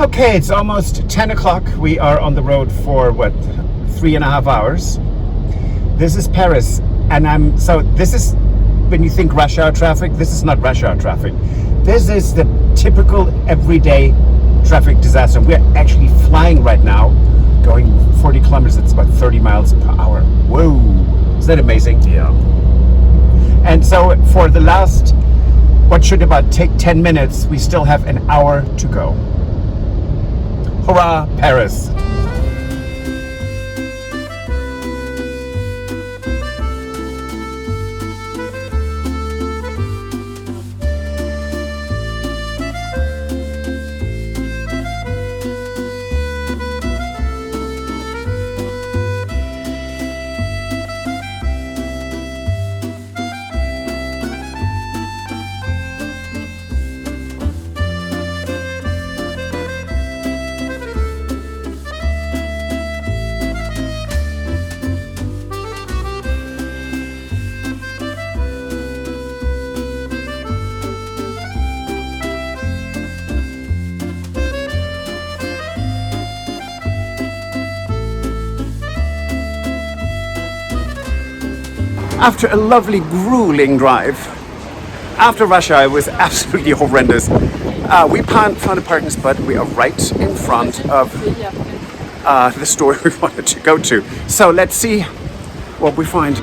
Okay, it's almost 10 o'clock. We are on the road for what, 3.5 hours. This is Paris, and this is, when you think rush hour traffic, this is not rush hour traffic. This is the typical everyday traffic disaster. We're actually flying right now, going 40 kilometers, it's about 30 miles per hour. Whoa, is that amazing? Yeah. And so for the last, what should about take 10 minutes, we still have an hour to go. Hurrah, Paris. After a lovely, grueling drive, after rush hour, it was absolutely horrendous. We found a parking spot. We are right in front of the store we wanted to go to. So let's see what we find.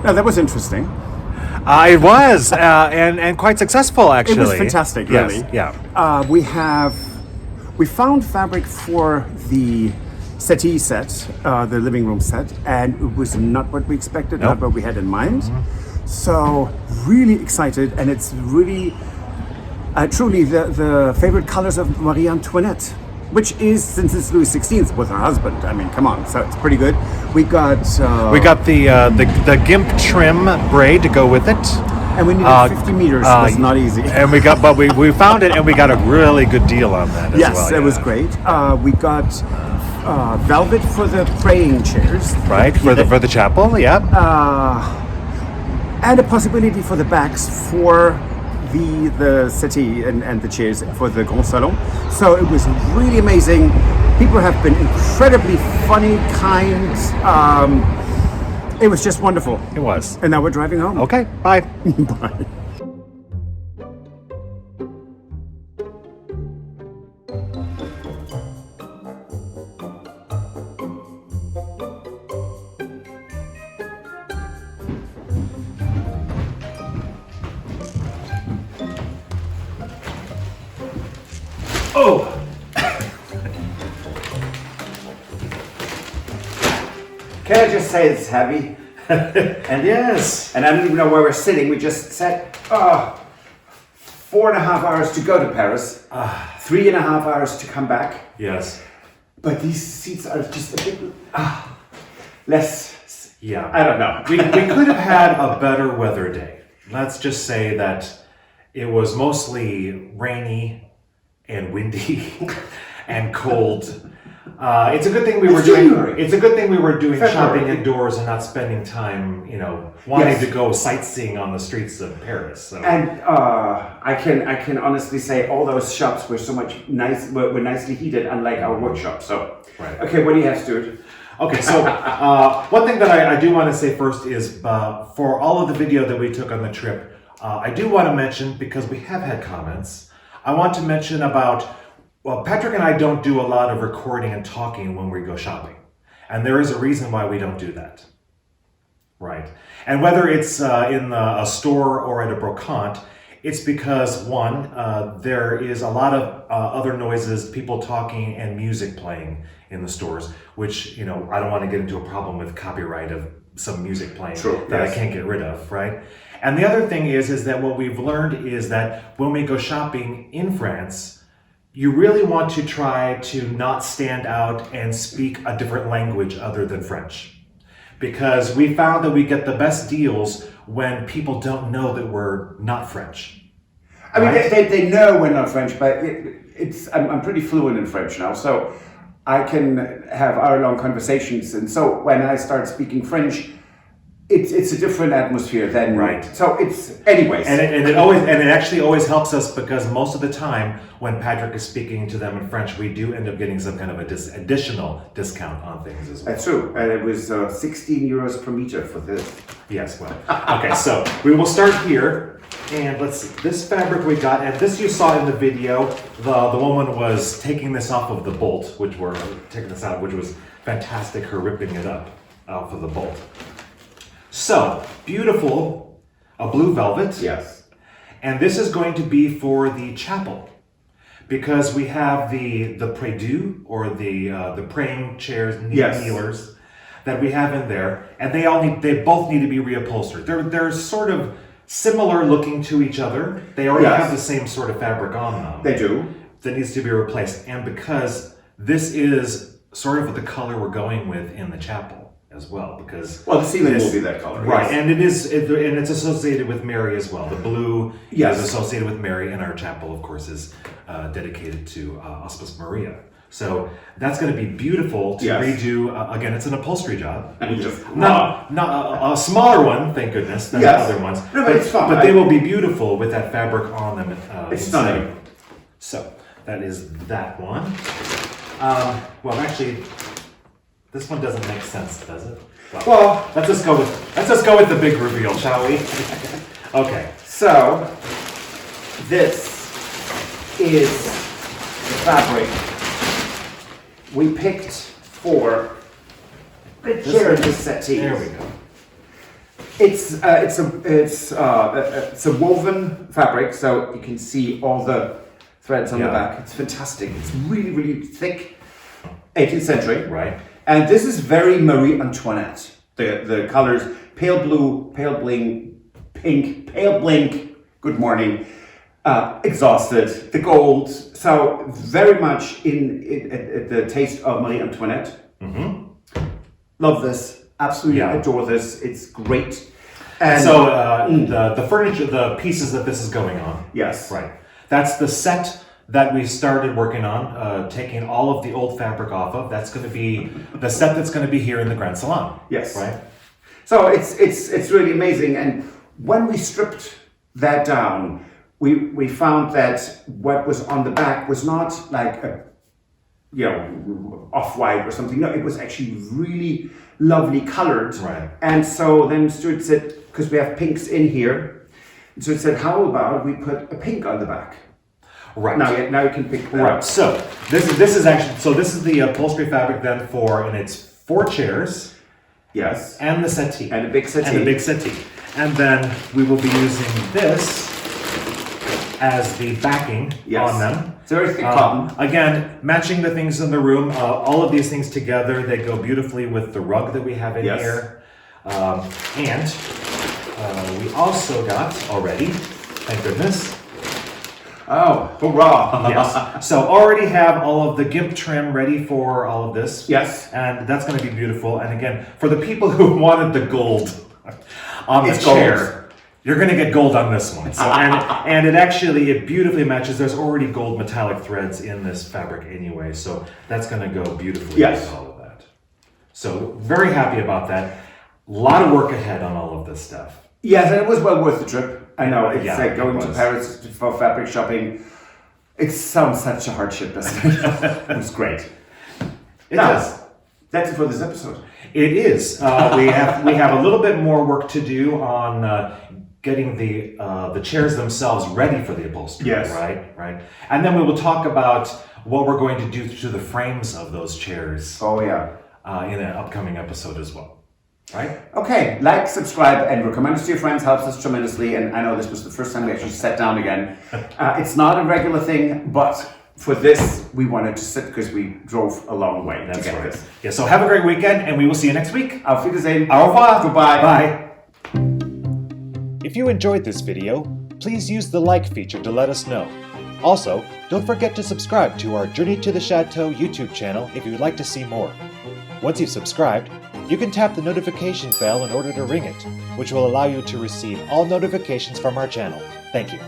Now, that was interesting. It was, and quite successful, actually. It was fantastic, really. Yes, yeah. We found fabric for the settee set, the living room set, and it was not what we expected, not what we had in mind. So really excited, and it's really truly the favorite colors of Marie Antoinette, which is, since it's Louis XVI with her husband. I mean, come on, so it's pretty good. We got the gimp trim braid to go with it. And we needed 50 meters, so it's not easy. And we found it, and we got a really good deal on that as well. Yes, it was great. We got velvet for the praying chairs. Right, for the chapel, yeah. And a possibility for the backs for the settee and the chairs for the Grand Salon. So it was really amazing. People have been incredibly funny, kind. It was just wonderful. It was. And now we're driving home. Okay, bye. Bye. Oh! Can I just say it's heavy? And yes. And I don't even know where we're sitting. We just sat 4.5 hours to go to Paris, 3.5 hours to come back. Yes. But these seats are just a bit less. Yeah. I don't know. We could have had a better weather day. Let's just say that it was mostly rainy and windy and cold. It's a good thing we were doing. It's a good thing we were doing shopping indoors and not spending time, wanting to go sightseeing on the streets of Paris. So. And I can honestly say all those shops were were nicely heated, unlike our workshop. So, right. Okay, what do you have, Stuart? Okay, so one thing that I do want to say first is for all of the video that we took on the trip, I do want to mention, because we have had comments, I want to mention about. Well, Patrick and I don't do a lot of recording and talking when we go shopping. And there is a reason why we don't do that. Right. And whether it's in a store or at a brocante, it's because, one, there is a lot of other noises, people talking and music playing in the stores, which, I don't want to get into a problem with copyright of some music playing that I can't get rid of, right? And the other thing is that what we've learned is that when we go shopping in France, you really want to try to not stand out and speak a different language other than French. Because we found that we get the best deals when people don't know that we're not French. I mean, they know we're not French, but I'm pretty fluent in French now, so I can have hour-long conversations. And so when I start speaking French, it's a different atmosphere than right. So it's anyways, and it actually always helps us, because most of the time when Patrick is speaking to them in French, we do end up getting some kind of additional discount on things as well. That's true, and it was 16 euros per meter for this. Yes, well, okay, so we will start here, and let's see. This fabric we got, and this you saw in the video. The woman was taking this off of the bolt, which was fantastic. Her ripping it up off of the bolt. So, beautiful, a blue velvet. Yes. And this is going to be for the chapel, because we have the prie-dieu, or the praying chairs, kneelers, that we have in there, and they both need to be reupholstered. They're sort of similar looking to each other. They already have the same sort of fabric on them. They do. That needs to be replaced, and because this is sort of the color we're going with in the chapel as well, because the ceiling will be that color, right? Yes. And it's associated with Mary as well. The blue is associated with Mary, and our chapel, of course, is dedicated to Auspice Maria. So that's going to be beautiful to redo. Again, it's an upholstery job, not a smaller one, thank goodness, than the other ones. No, but it's fun. But they will be beautiful with that fabric on them. It's stunning. So that is that one. Well, actually, this one doesn't make sense, does it? Well, let's just go with the big reveal, shall we? Okay. So this is the fabric we picked for the chair and the settee. There we go. It's a woven fabric, so you can see all the threads on the back. It's fantastic. It's really, really thick, 18th century. Right. And this is very Marie Antoinette. The colors, pale blue, pale bling, pink, pale blink, good morning, exhausted, the gold. So very much in the taste of Marie Antoinette. Mm-hmm. Love this. Absolutely adore this. It's great. And so the furniture, the pieces that this is going on. Yes. Right. That's the set that we started working on, taking all of the old fabric off of. That's going to be the set that's going to be here in the Grand Salon. Yes. Right. So it's really amazing. And when we stripped that down, we found that what was on the back was not like a, off-white or something. No, it was actually really lovely colored. Right. And so then Stuart said, because we have pinks in here, and so it said, how about we put a pink on the back? Right. Now you can pick that. Right. So this is the upholstery fabric then and it's 4 chairs. Yes. And the settee. And a big settee. And then we will be using this as the backing on them. It's very thick cotton. Again, matching the things in the room. All of these things together, they go beautifully with the rug that we have in here. And we also got already, thank goodness. Oh, hurrah! Yes. So already have all of the gimp trim ready for all of this. Yes. And that's going to be beautiful. And again, for the people who wanted the gold on the chair, you're going to get gold on this one. So, and it beautifully matches. There's already gold metallic threads in this fabric anyway. So that's going to go beautifully with all of that. So very happy about that. A lot of work ahead on all of this stuff. Yes, and it was well worth the trip. I know, it's like going to Paris for fabric shopping. It sounds such a hardship, doesn't it? It was great. It does. That's it for this episode. It is. We have a little bit more work to do on getting the chairs themselves ready for the upholstery. Yes. Right. And then we will talk about what we're going to do to the frames of those chairs. Oh yeah. In an upcoming episode as well. Right? Okay, like, subscribe, and recommend us to your friends. Helps us tremendously. And I know this was the first time we actually sat down again. It's not a regular thing, but for this, we wanted to sit because we drove a long way to get this. Yeah, so have a great weekend, and we will see you next week. Auf Wiedersehen. Au revoir. Goodbye. Bye. If you enjoyed this video, please use the like feature to let us know. Also, don't forget to subscribe to our Journey to the Chateau YouTube channel if you would like to see more. Once you've subscribed, you can tap the notification bell in order to ring it, which will allow you to receive all notifications from our channel. Thank you.